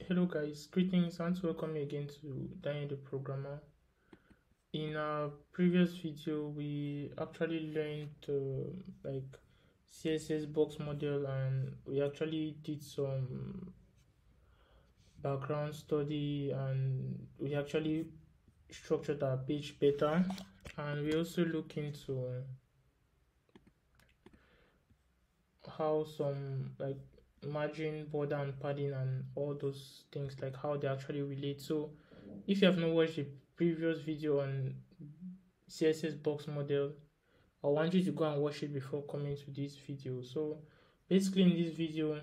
Hello guys, greetings and welcome you again to Daniel the Programmer. In our previous video, we actually learned like CSS box model, and we actually did some background study, and we actually structured our page better, and we also look into how some like margin, border and padding and all those things, like how they actually relate. So if you have not watched the previous video on CSS box model, I want you to go and watch it before coming to this video. So basically in this video,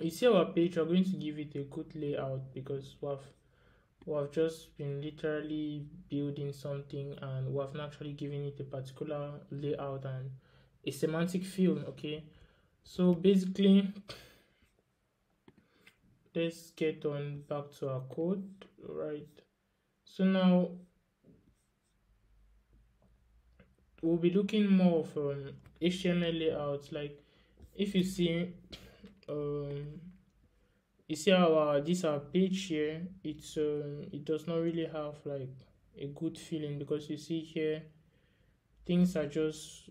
you see our page, we're going to give it a good layout because we have just been literally building something, and we have not actually given it a particular layout and a semantic feel. Okay, so basically let's get on back to our code. Right, so now we'll be looking more of HTML layouts. Like if um you see our this our page here, it does not really have like a good feeling, because you see here things are just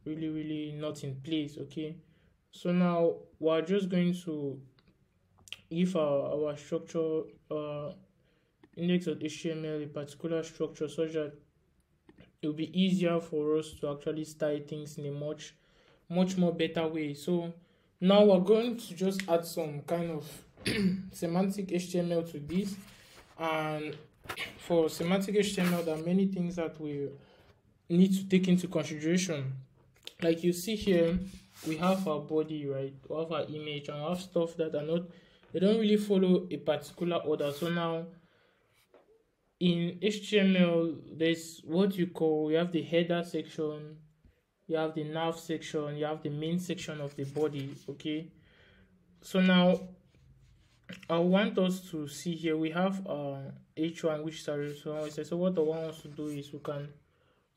really not in place. Okay, so now we're just going to give our structure index.html a particular structure, such that it will be easier for us to actually style things in a much more better way. So now we're going to just add some kind of semantic HTML to this. And for semantic HTML, there are many things that we need to take into consideration. Like you see here, we have our body, right? We have our image, and we have stuff that are not, they don't really follow a particular order. So now in HTML, there's what you call, you have the header section, you have the nav section, you have the main section of the body. Okay, so now I want us to see here, we have h1, which is our response. So what I want us to do is we can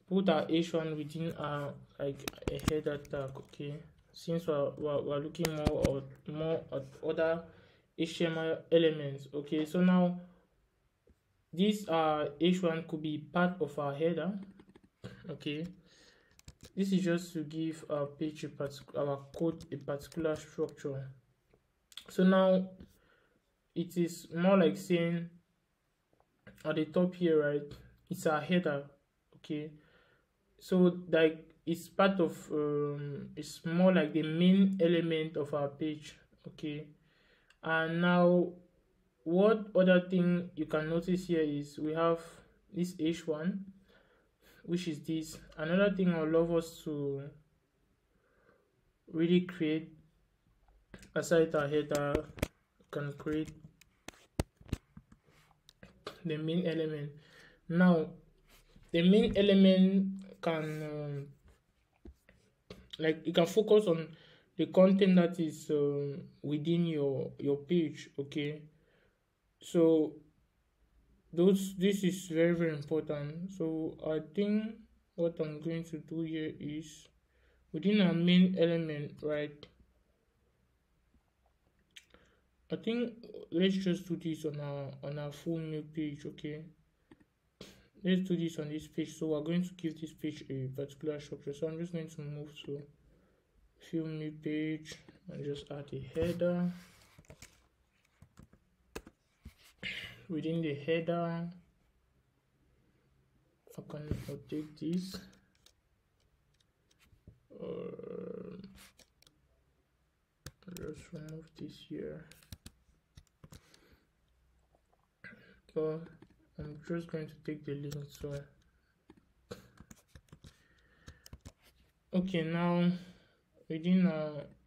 put our h1 within our like a header tag. Okay, since we're looking more at other HTML elements. Okay, so now this h1 could be part of our header. Okay, this is just to give our page our code a particular structure. So now it is more like saying at the top here, right, it's our header. Okay, so like it's part of it's more like the main element of our page. Okay, and now what other thing you can notice here is we have this h1, which is this. Another thing I would love us to really create aside our header, can create the main element. Now the main element can like you can focus on the content that is within your page. Okay, so this is very important. So I think what I'm going to do here is within our main element, right, I think let's just do this on our full new page. Okay, let's do this on this page. So we're going to give this page a particular structure. So I'm just going to move to film new page and just add a header. Within the header, I can update this. Just remove this here. So I'm just going to take the link. So okay, now within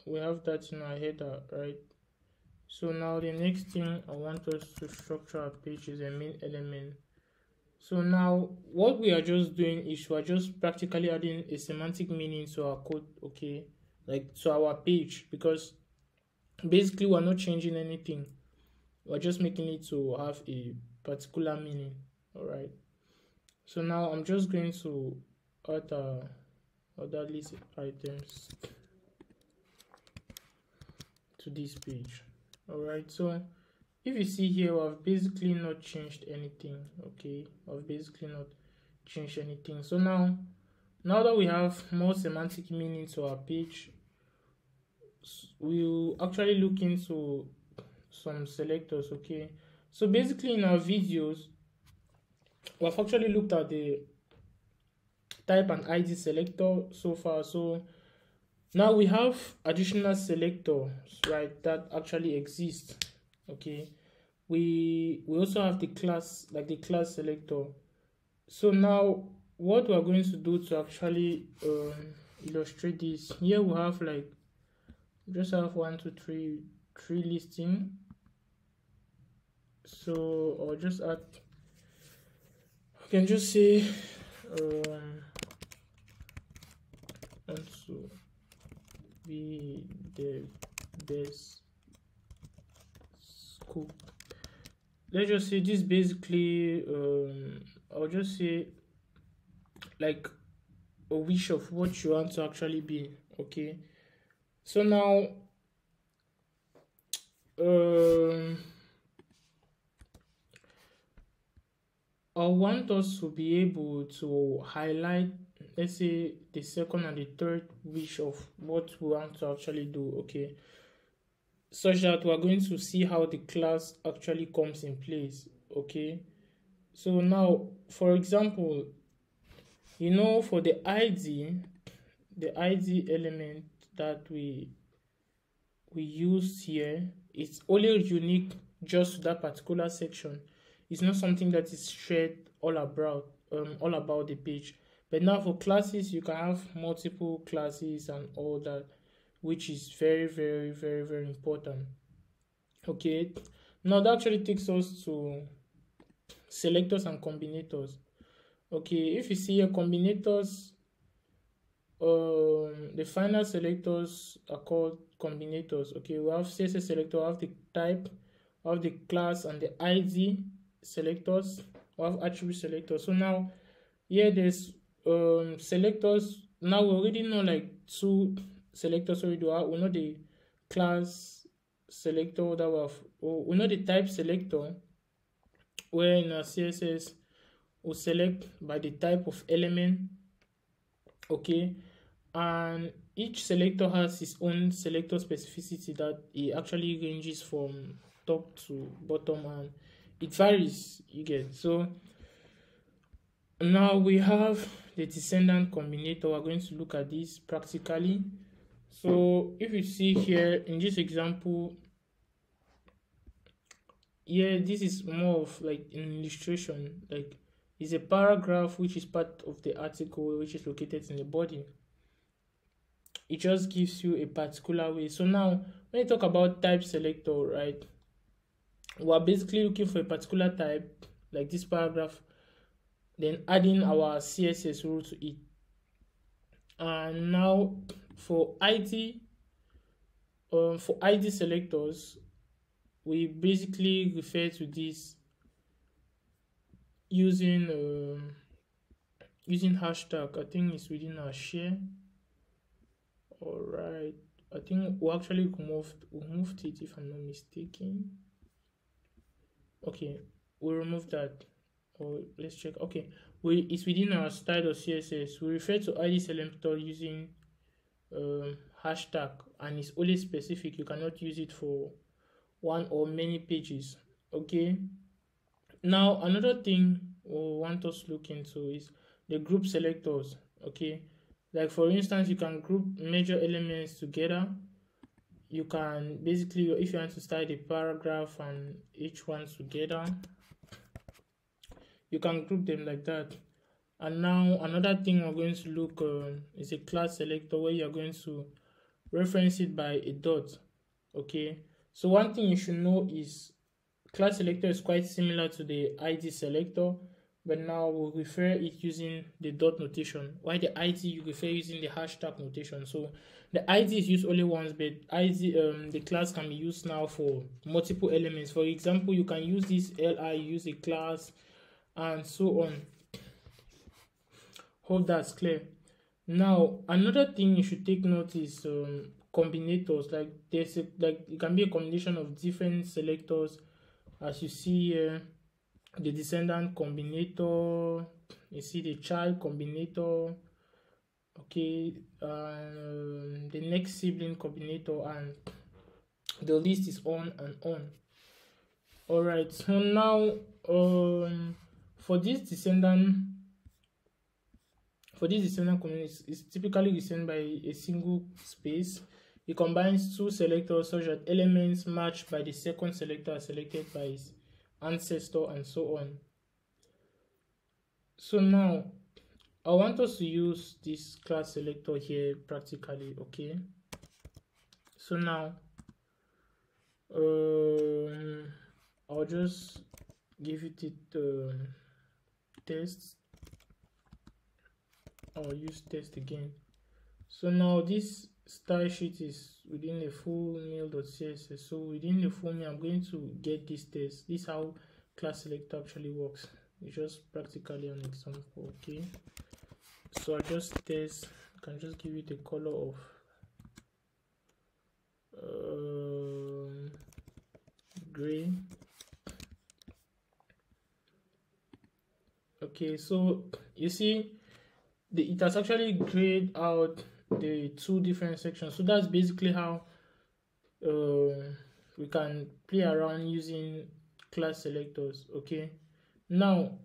we have that in our header, right? So now the next thing I want us to structure our page is a main element. So now what we are just doing is we're just practically adding a semantic meaning to our code. Okay, like to our page, because basically we're not changing anything, we're just making it to have a particular meaning. All right, so now I'm just going to add other list items to this page. All right, so if you see here, I've basically not changed anything. Okay, I've basically not changed anything. So now that we have more semantic meaning to our page, we'll actually look into some selectors. Okay, so basically in our videos, we've actually looked at the type and ID selector so far. So now we have additional selectors, right, that actually exist. Okay, we also have the class, like the class selector. So now what we are going to do to actually illustrate this, here we have like just have 1 2 3 3 listing. So I'll just add, I can just say and to be the best school. Let's just say this basically I'll just say like a wish of what you want to actually be. Okay, so now I want us to be able to highlight, let's say, the second and the third wish of what we want to actually do. Okay, such that we're going to see how the class actually comes in place. Okay, so now for example, you know, for the ID element that we use here, it's only unique just to that particular section. It's not something that is shared all about the page. But now for classes, you can have multiple classes and all that, which is very, very, very, very important. Okay, now that actually takes us to selectors and combinators. Okay, if you see here, combinators, the final selectors are called combinators. Okay, we have CSS selector, we have the type, we have the class and the ID selectors, we have attribute selectors. So now here there's selectors. Now we already know like two selectors already. We know the class selector that we have, we know the type selector, where in our CSS we select by the type of element. Okay, and each selector has its own selector specificity that it actually ranges from top to bottom, and it varies, you get. So now we have the descendant combinator. We're going to look at this practically. So if you see here in this example, yeah, this is more of like an illustration, like it's a paragraph which is part of the article which is located in the body. It just gives you a particular way. So now when you talk about type selector, right, we're basically looking for a particular type, like this paragraph, then adding our CSS rule to it. And now for ID selectors, we basically refer to this using hashtag. I think it's within our share. All right, I think we actually removed it if I'm not mistaken. Okay, we removed that. Or let's check. Okay, it's within our style of CSS. We refer to ID selector using hashtag, and it's only specific. You cannot use it for one or many pages. Okay, now another thing we want us to look into is the group selectors. Okay, like for instance, you can group major elements together. You can basically, if you want to start a paragraph and each one together, you can group them like that. And now another thing we're going to look is a class selector, where you're going to reference it by a dot. Okay, so one thing you should know is class selector is quite similar to the ID selector, but now we'll refer it using the dot notation, while the ID you refer using the hashtag notation. So the ID is used only once, but the class can be used now for multiple elements. For example, you can use this li, use a class, and so on. Hope that's clear. Now another thing you should take note is combinators. Like it can be a combination of different selectors as you see here, the descendant combinator, you see the child combinator, okay, the next sibling combinator, and the list is on and on. All right, so now for this descendant community is typically descended by a single space. It combines two selectors such that elements matched by the second selector are selected by its ancestor, and so on. So now I want us to use this class selector here practically. Okay, so now I'll just give it test. I'll use test again. So now this style sheet is within the full mail.css. So within the full mail, I'm going to get this test. This is how class selector actually works. It's just practically an example. Okay, so I just test. I can just give it a color of gray. Okay, so you see it has actually grayed out the two different sections. So that's basically how we can play around using class selectors. Okay, now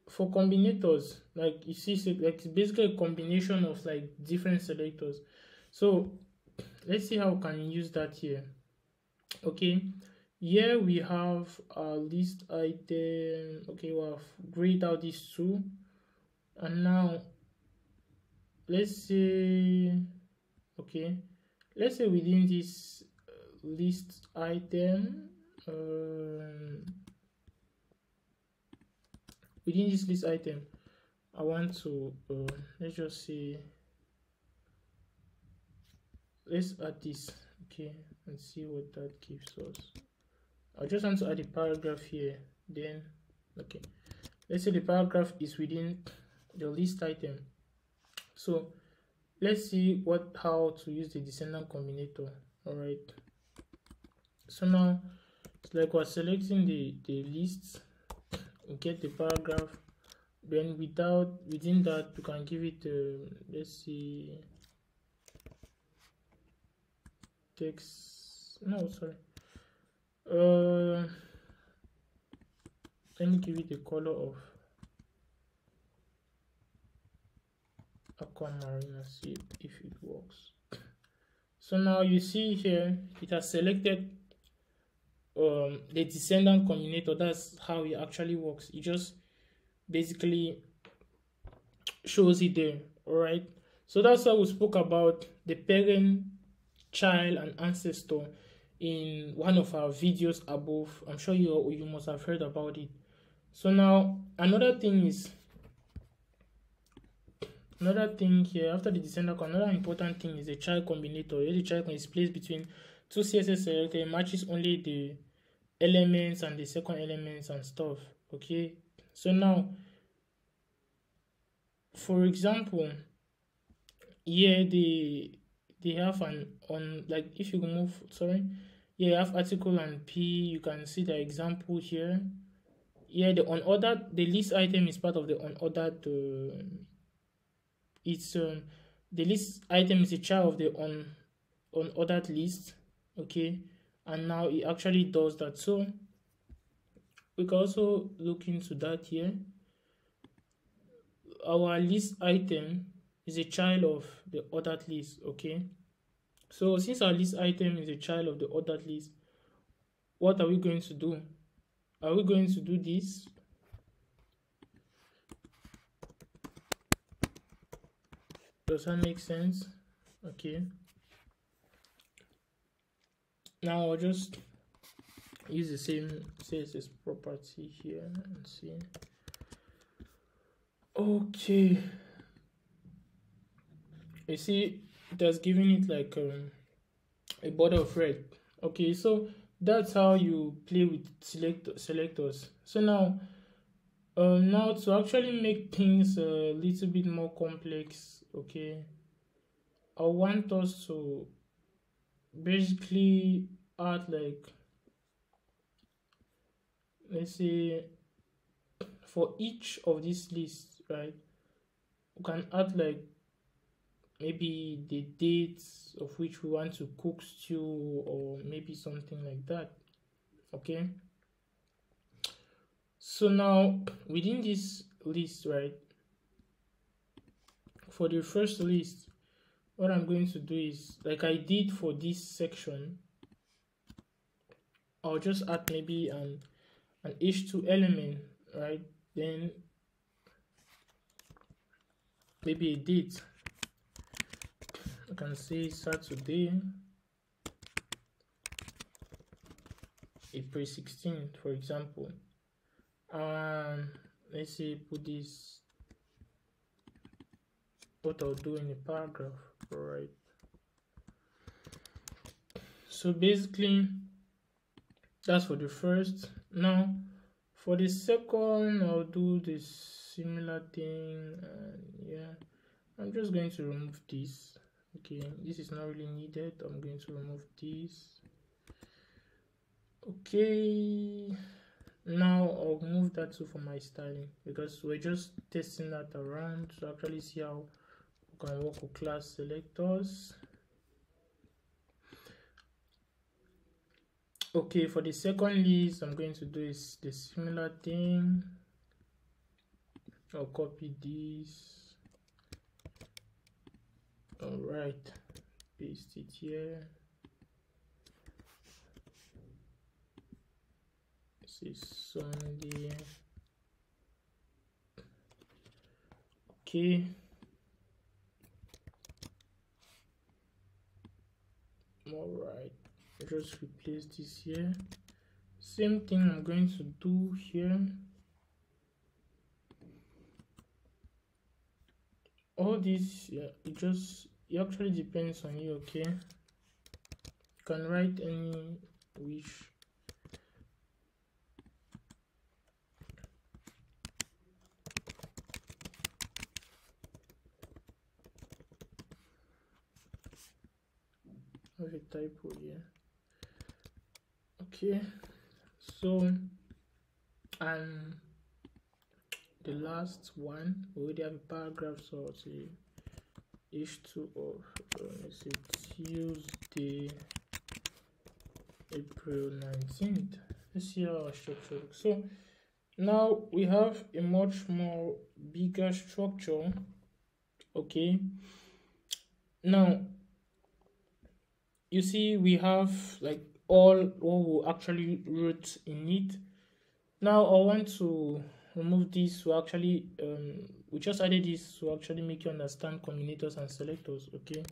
for combinators, like you see, like it's basically a combination of like different selectors. So let's see how we can use that here. Okay, here we have our list item. Okay, we have grayed out these two, and now let's say, okay, let's say within this list item, I want to let's just say, let's add this. Okay, and see what that gives us. I just want to add a paragraph here. Then okay, let's say the paragraph is within the list item. So let's see how to use the descendant combinator. All right, so now it's like we're selecting the list, we get the paragraph, then within that we can give it let's see, text, no, sorry, let me give it a color of aquamarine and see if it works. So now you see here it has selected the descendant combinator. That's how it actually works. It just basically shows it there. All right, so that's how we spoke about the parent, child, and ancestor in one of our videos above. I'm sure you must have heard about it. So now another thing here after the descendant, another important thing is the child combinator. Here the child is placed between two CSS selectors. It matches only the elements and the second elements and stuff. Okay, so now for example here they have an on, like if you move, sorry, here you have article and P. You can see the example here. Here the unordered, the list item is part of the unordered. It's the list item is a child of the unordered list. Okay, and now it actually does that. So we can also look into that here. Our list item is a child of the ordered list. Okay, so since our list item is a child of the ordered list, what are we going to do? Are we going to do this? Does that make sense? Okay, now I'll just use the same CSS property here and see. Okay, you see it has given it like a border of red. Okay, so that's how you play with selectors. So now now to actually make things a little bit more complex, okay, I want us to basically add like let's say for each of these lists, right, we can add like maybe the dates of which we want to cook stew or maybe something like that. Okay, so now within this list, right, for the first list, what I'm going to do is like I did for this section, I'll just add maybe an h2 element, right, then maybe a date. I can say Saturday, April 16th, for example. Let's say put this, what I'll do in a paragraph. All right, so basically that's for the first. Now for the second, I'll do this similar thing, and yeah, I'm just going to remove this. Okay, this is not really needed. I'm going to remove this. Okay, now I'll move that too for my styling, because we're just testing that around to actually see how we can work with class selectors. Okay, for the second list, I'm going to do is the similar thing. I'll copy this. All right, paste it here. This is Sunday. Okay. All right, just replace this here. Same thing I'm going to do here. All this, yeah, it actually depends on you. Okay, you can write any wish. I have a typo here. Okay, so the last one, we already have a paragraph, so I'll say h2 of let's say Tuesday, April 19th. Let's see how our structure looks. So now we have a much more bigger structure. Okay, now you see we have like all what we actually wrote in it. Now I want to remove this to actually we just added this to actually make you understand combinators and selectors. Okay,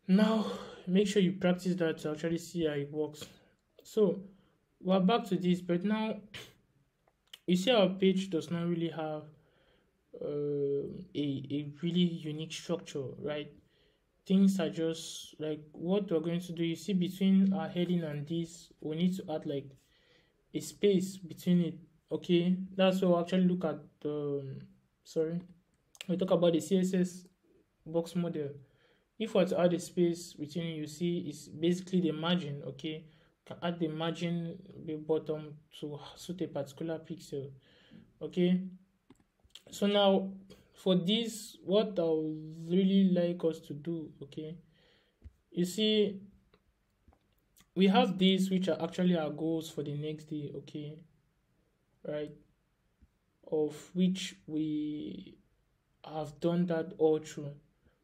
now make sure you practice that to actually see how it works. So we're back to this, but now you see our page does not really have a really unique structure, right? Things are just like what we're going to do. You see between our heading and this, we need to add like a space between it. Okay, that's why we'll actually look at the sorry, we talk about the CSS box model. If we were to add a space between it, you see it's basically the margin. Okay, you can add the margin the bottom to suit a particular pixel. Okay, so now for this, what I would really like us to do, okay, you see we have these which are actually our goals for the next day. Okay, right, of which we have done that all through.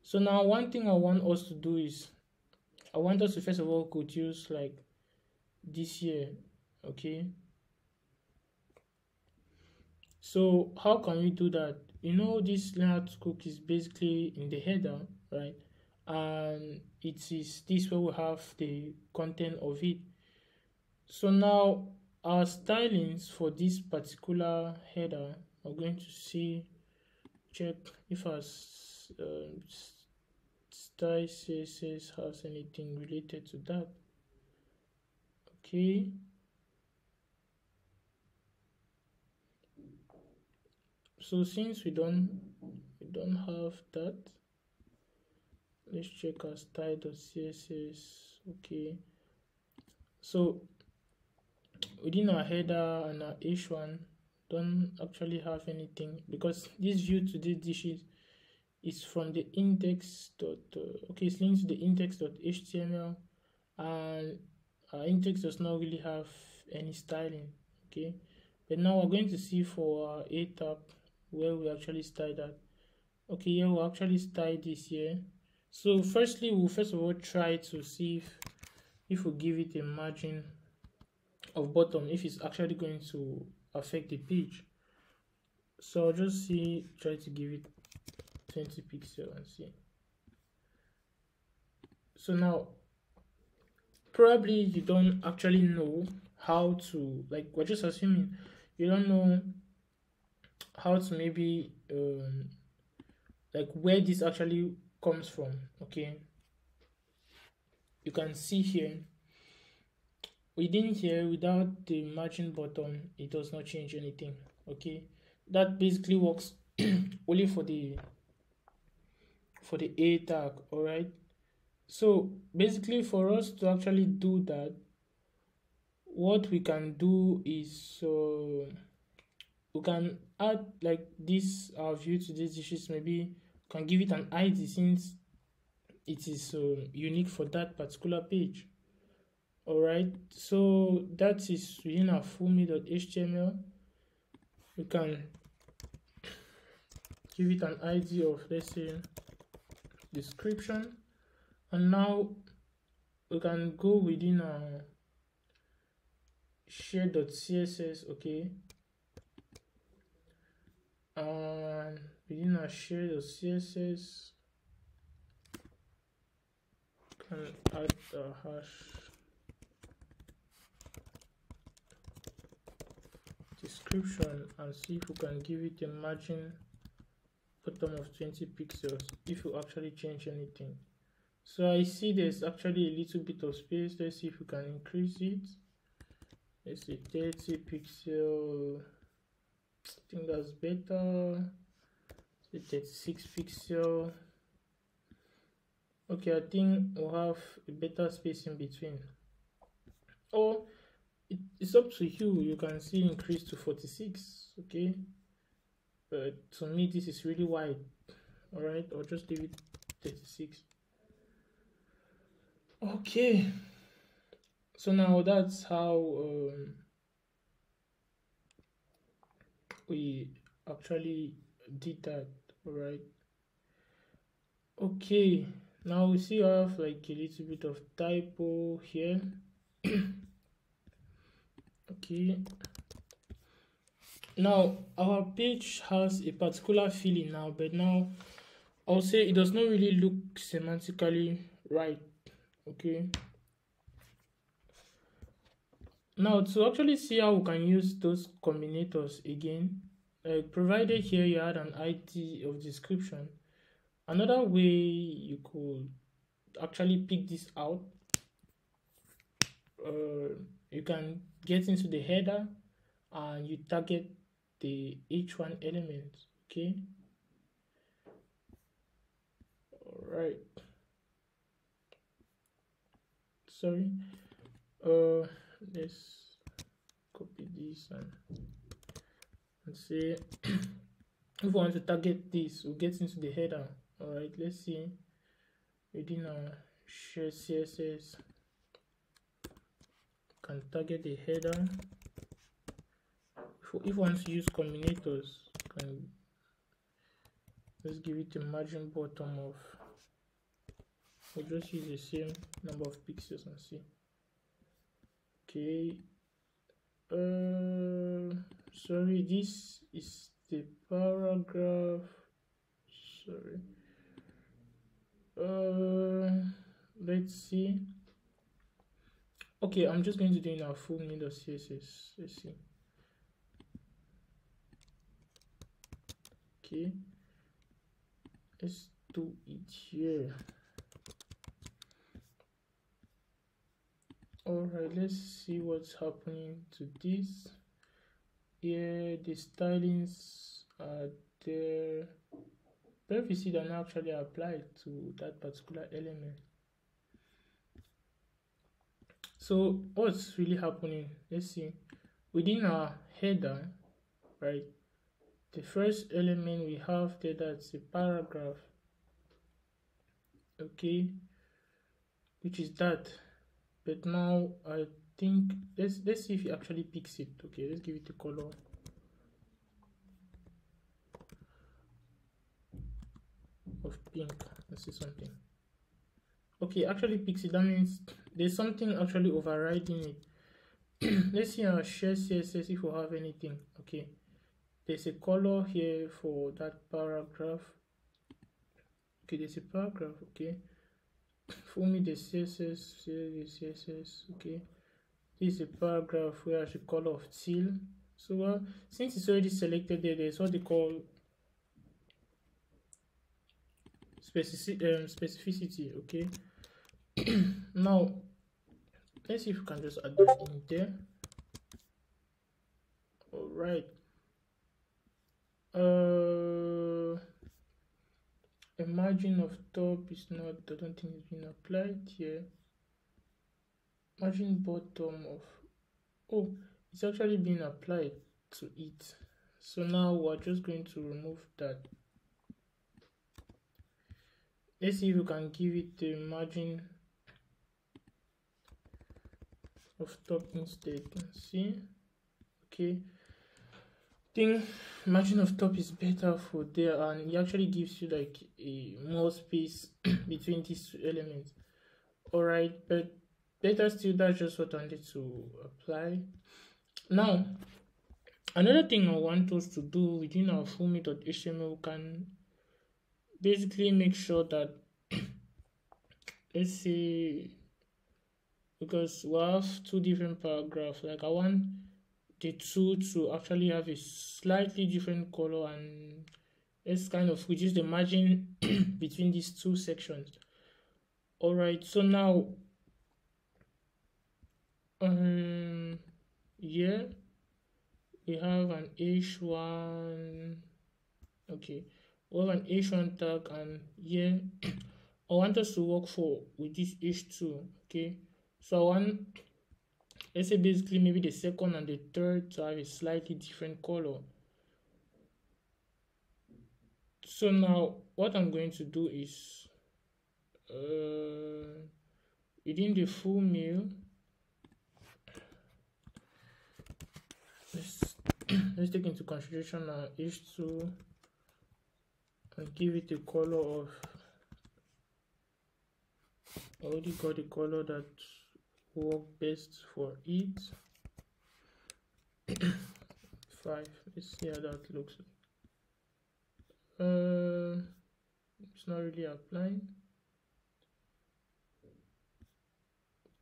So now one thing I want us to do is I want us to first of all could use like this here. Okay, so how can we do that? You know, this layout hook is basically in the header, right? And it is this where we have the content of it. So now our stylings for this particular header are going to see, check if our style CSS has anything related to that. Okay, so since we don't have that, let's check our style.css. Okay, so within our header and our h1 don't actually have anything, because this view to this dishes is from the index dot okay, it's linked to the index.html, and our index does not really have any styling. Okay, but now we're going to see for our a tab where we actually style that. Okay, yeah, we'll actually style this here. So firstly, we'll first of all try to see if we give it a margin of bottom, if it's actually going to affect the page. So I'll just try to give it 20 pixels and see. So now probably you don't actually know how to, like, we're just assuming you don't know how to maybe like where this actually comes from. Okay, you can see here within here, without the margin button, it does not change anything. Okay, that basically works only for the a tag. All right, so basically for us to actually do that, what we can do is we can add like this view to these dishes. Maybe can give it an ID since it is unique for that particular page. All right, so that is within our fullme.html. We can give it an ID of, let's say, description, and now we can go within our share.css. Okay, and within our share.css can add a hash description and see if we can give it a margin bottom of 20 pixels if you actually change anything. So I see there's actually a little bit of space. Let's see if we can increase it. Let's say 30 pixel. I think that's better. Say 36 pixel. Okay, I think we'll have a better space in between. Or it's up to you. You can see increase to 46. Okay, but to me this is really wide. All right, I'll just leave it 36. Okay, so now that's how we actually did that. All right, okay, now we see I have like a little bit of typo here. Okay, now our page has a particular feeling now, but now I'll say it does not really look semantically right. Okay, now to actually see how we can use those combinators again, provided here you add an ID of description. Another way you could actually pick this out, you can get into the header and you target the h1 element. Okay, all right, sorry, let's copy this and say if we want to target this, we'll get into the header. All right, let's see within our share css can target the header. If we want to use combinators, can let's give it a margin bottom of, we'll just use the same number of pixels and see. Okay, sorry, this is the paragraph. Sorry, let's see. Okay, I'm just going to do in our fullme.css. Let's see. Okay, let's do it here. All right, let's see what's happening to this. Here the stylings are there, but if you see, they're not actually applied to that particular element. So what's really happening? Let's see. Within our header, right? The first element we have there, that's a paragraph, okay, which is that. But now I think let's see if it actually picks it. Okay, let's give it a color of pink. Let's see something. Okay, actually picks it. That means there's something actually overriding it. Let's see our share CSS if we have anything. Okay, there's a color here for that paragraph. Okay, there's a paragraph. Okay, for me the CSS, the CSS. Okay, this is a paragraph where I should color of teal. So since it's already selected there, there's what they call specificity. Okay, now let's see if we can just add that in there. All right. A margin of top is not, I don't think it's been applied here. Margin bottom of, oh, it's actually been applied to it. So now we're just going to remove that. Let's see if we can give it the margin of top instead. See, okay, I think margin of top is better for there, and it actually gives you like a more space between these two elements. All right, but better still, that's just what I wanted to apply. Now another thing I want us to do within our fullme.html, we can basically make sure that let's say, because we have two different paragraphs, like I want the two to actually have a slightly different color, and let's kind of reduce the margin between these two sections. All right, so now yeah, we have an h1. Okay, we have an h1 tag, and yeah, I want us to work with this h2. Okay, so I want, let's say basically maybe the second and the third to have a slightly different color. So now what I'm going to do is within the full mail, let's take into consideration h2 and give it a color of, I already got a color that work best for it. 5. Let's see how that looks like. It's not really applying.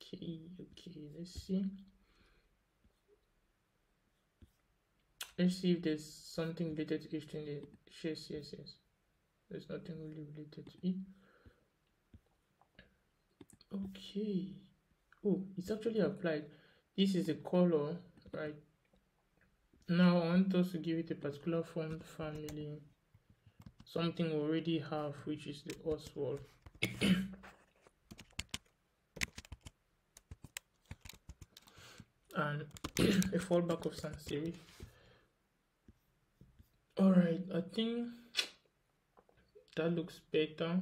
Okay, let's see if there's something related to h2 in the share CSS. There's nothing really related to it. Okay, oh, it's actually applied. This is the color, right? Now I want us to give it a particular font family, something we already have, which is the Oswald. And a fallback of sans serif. All right, I think that looks better.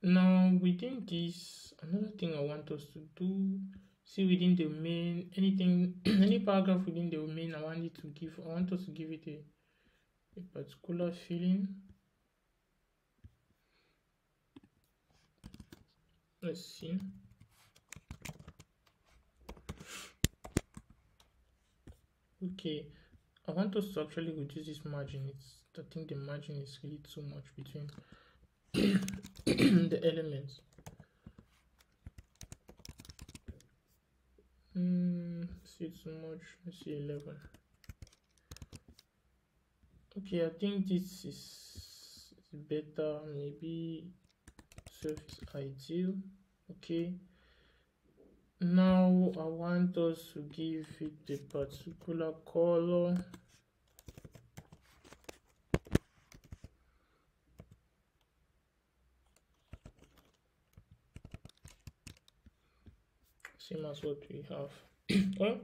Now within this, another thing I want us to do, see within the main, anything, any paragraph within the main, I want us to give it a particular feeling. Let's see. Okay, I want us to actually reduce this margin. I think the margin is really too much between the elements. See too much. Let's see 11. Okay, I think this is better. Maybe 12 is ideal. Okay. Now I want us to give it a particular color. same as what we have. Well,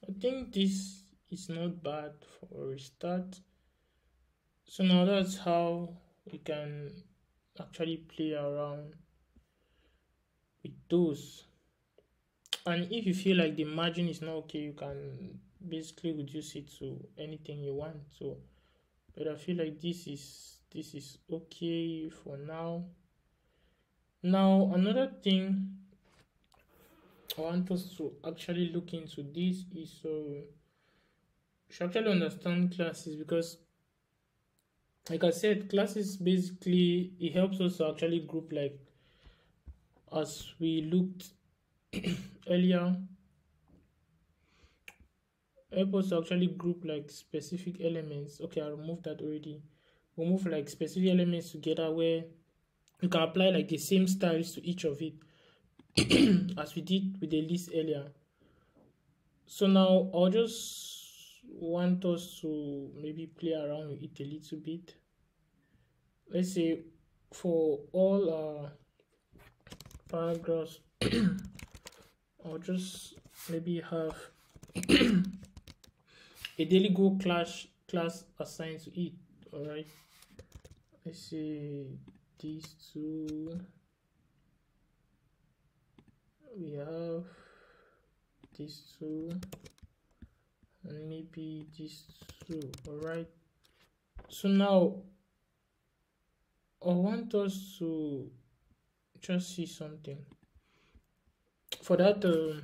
I think this is not bad for a start. So now that's how we can actually play around with those. And if you feel like the margin is not okay, you can basically reduce it to anything you want. So, but I feel like this is okay for now. Now another thing I want us to actually look into this is you should actually understand classes, because like I said, classes basically it helps us to actually group, like as we looked earlier, help us to actually group like specific elements. Okay, I removed that already. We'll move like specific elements together where you can apply like the same styles to each of it as we did with the list earlier. So now I'll just want us to maybe play around with it a little bit. Let's say for all paragraphs, I'll just maybe have a daily goal class assigned to it. All right, let's say these two, we have these two, and maybe these two. All right, so now I want us to just see something. For that, to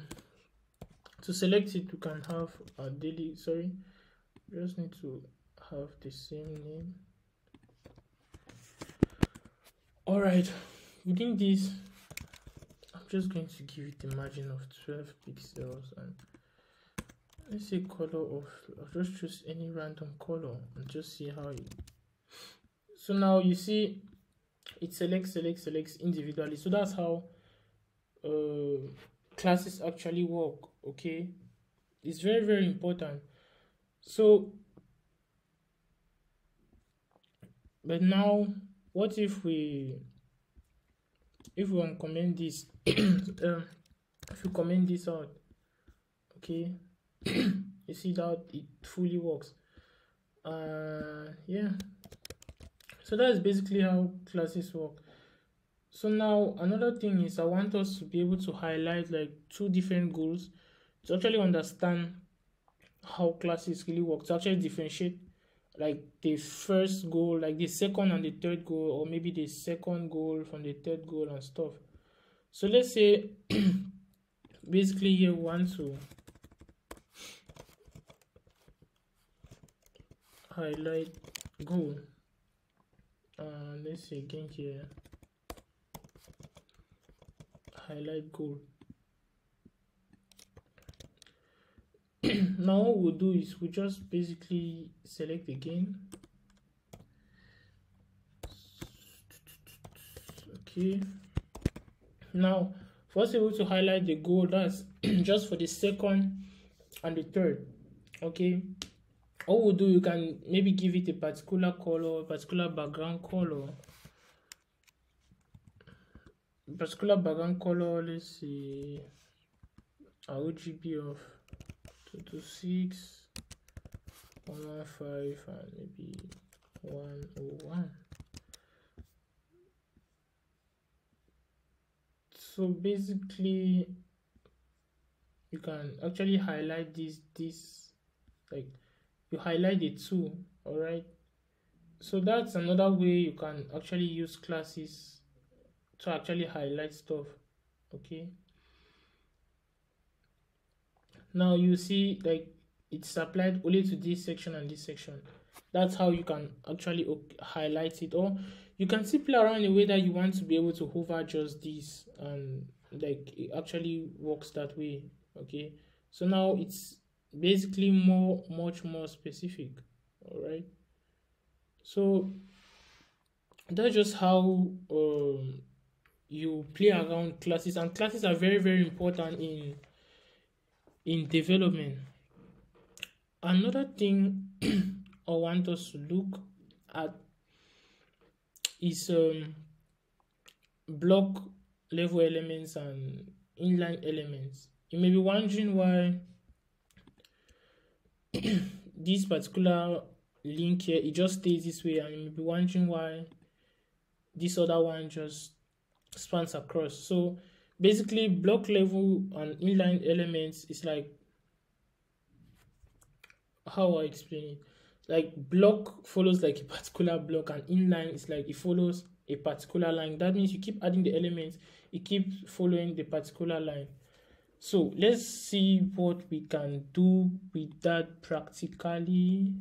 select it, we can have a daily, sorry, just need to have the same name. All right, within this, I'm just going to give it a margin of 12 pixels, and let's say color of, I'll just choose any random color and just see how it. So now you see it selects individually. So that's how classes actually work. Okay, it's very important. So but now what if we uncomment this if we comment this out, okay, you see that it fully works. Yeah, so that's basically how classes work. So now another thing is I want us to be able to highlight like two different goals to actually understand how classes really work, to actually differentiate like the first goal, like the second and the third goal, or maybe the second goal from the third goal and stuff. So let's say basically here we want to highlight goal, let's say again here highlight goal. Now what we'll do is we just basically select again. Okay, now for us able to highlight the goal, that's just for the second and the third. Okay, all we'll do, you can maybe give it a particular color, particular background color, let's see RGB of 226 115 and maybe 101. So basically you can actually highlight this like you highlight the two. All right, so that's another way you can actually use classes to actually highlight stuff. Okay, now you see like it's applied only to this section and this section. That's how you can actually highlight it, or you can simply around the way that you want to be able to hover just this, and like it actually works that way. Okay, so now it's basically much more specific. All right, so that's just how you play around classes, and classes are very important in development. Another thing I want us to look at is block level elements and inline elements. You may be wondering why this particular link here, it just stays this way, and you may be wondering why this other one just spans across. So basically, block level and inline elements is like, how I explain it, like block follows like a particular block, and inline is like it follows a particular line. That means you keep adding the elements, it keeps following the particular line. So let's see what we can do with that practically.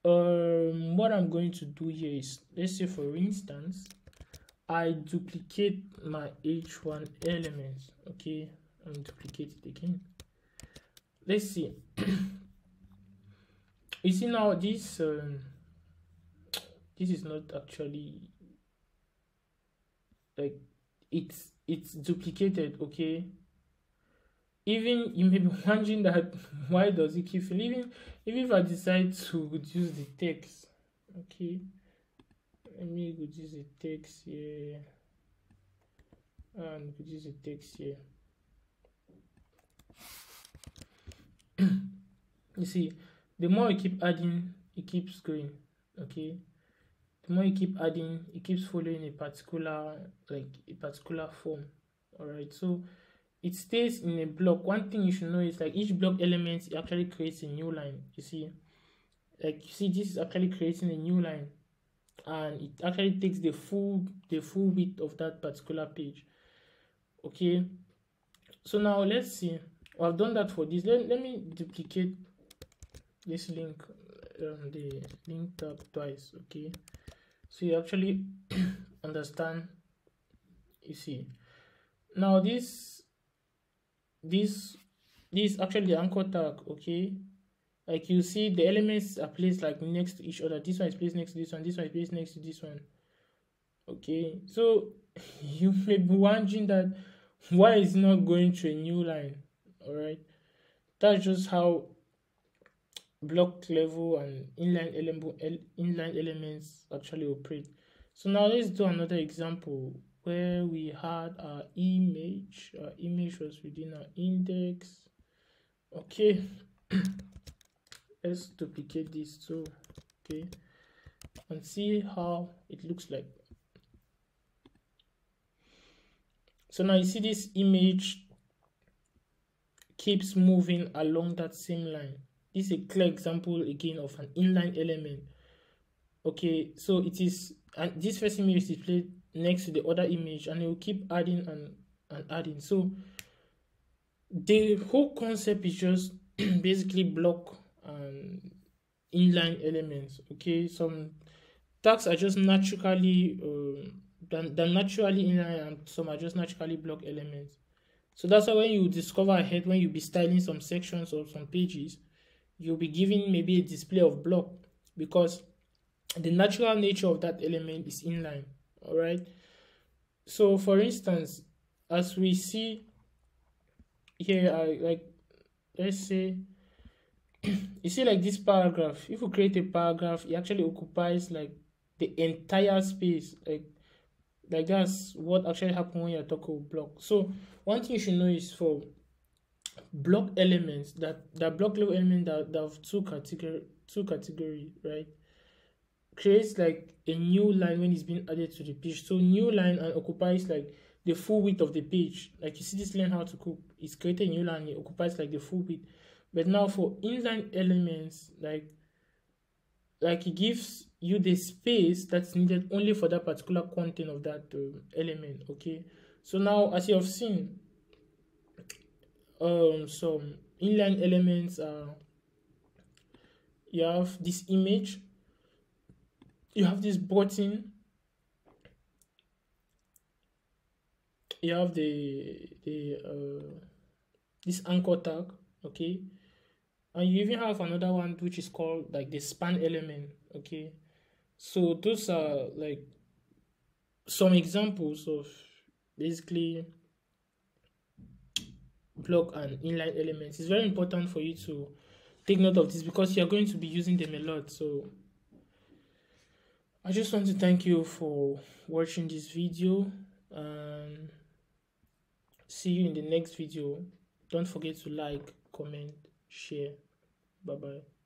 What I'm going to do here is, let's say for instance, I duplicate my h1 element. Okay, and duplicate it again. Let's see. You see now this is not actually like it's duplicated. Okay, even you may be wondering that why does it keep filling, even if I decide to reduce the text. Okay, let me reduce the text here and reduce the text here. You see, the more you keep adding, it keeps going. Okay, the more you keep adding, it keeps following a particular form. All right, so it stays in a block. One thing you should know is like each block element actually creates a new line. You see, like you see, this is actually creating a new line, and it actually takes the full width of that particular page. Okay, so now let's see. I've done that for this. Let me duplicate this link, the link tab twice. Okay, so you actually understand. You see, now this actually the anchor tag. Okay, like you see the elements are placed like next to each other. This one is placed next to this one, this one is placed next to this one. Okay, so you may be wondering that why is not going to a new line. All right, that's just how block level and inline elements actually operate. So now let's do another example where we had our image. Our image was within our index. Okay, let's duplicate this too. Okay, and see how it looks like. So now you see this image keeps moving along that same line. This is a clear example again of an inline element. Okay, so it is, and this first image is displayed next to the other image, and it will keep adding and adding. So the whole concept is just basically block and inline elements. Okay, some tags are just naturally naturally inline, and some are just naturally block elements. So that's why when you discover ahead, when you be styling some sections or some pages, you'll be given maybe a display of block, because the natural nature of that element is inline. All right, so for instance, as we see here, let's say you see like this paragraph. If you create a paragraph, it actually occupies like the entire space. Like that's what actually happens when you're talking about block. So one thing you should know is for block elements, that block level element that have two category, right, creates like a new line when it's being added to the page. So new line and occupies like the full width of the page. Like you see this learn how to cook, it's created a new line, it occupies like the full width. But now for inline elements, like it gives you the space that's needed only for that particular content of that element. Okay, so now as you have seen, some inline elements are, you have this image, you have this button, you have the this anchor tag. Okay, and you even have another one which is called like the span element. Okay, so those are like some examples of basically block and inline elements. It's very important for you to take note of this because you're going to be using them a lot. So I just want to thank you for watching this video. and see you in the next video. Don't forget to like, comment, share. Bye bye.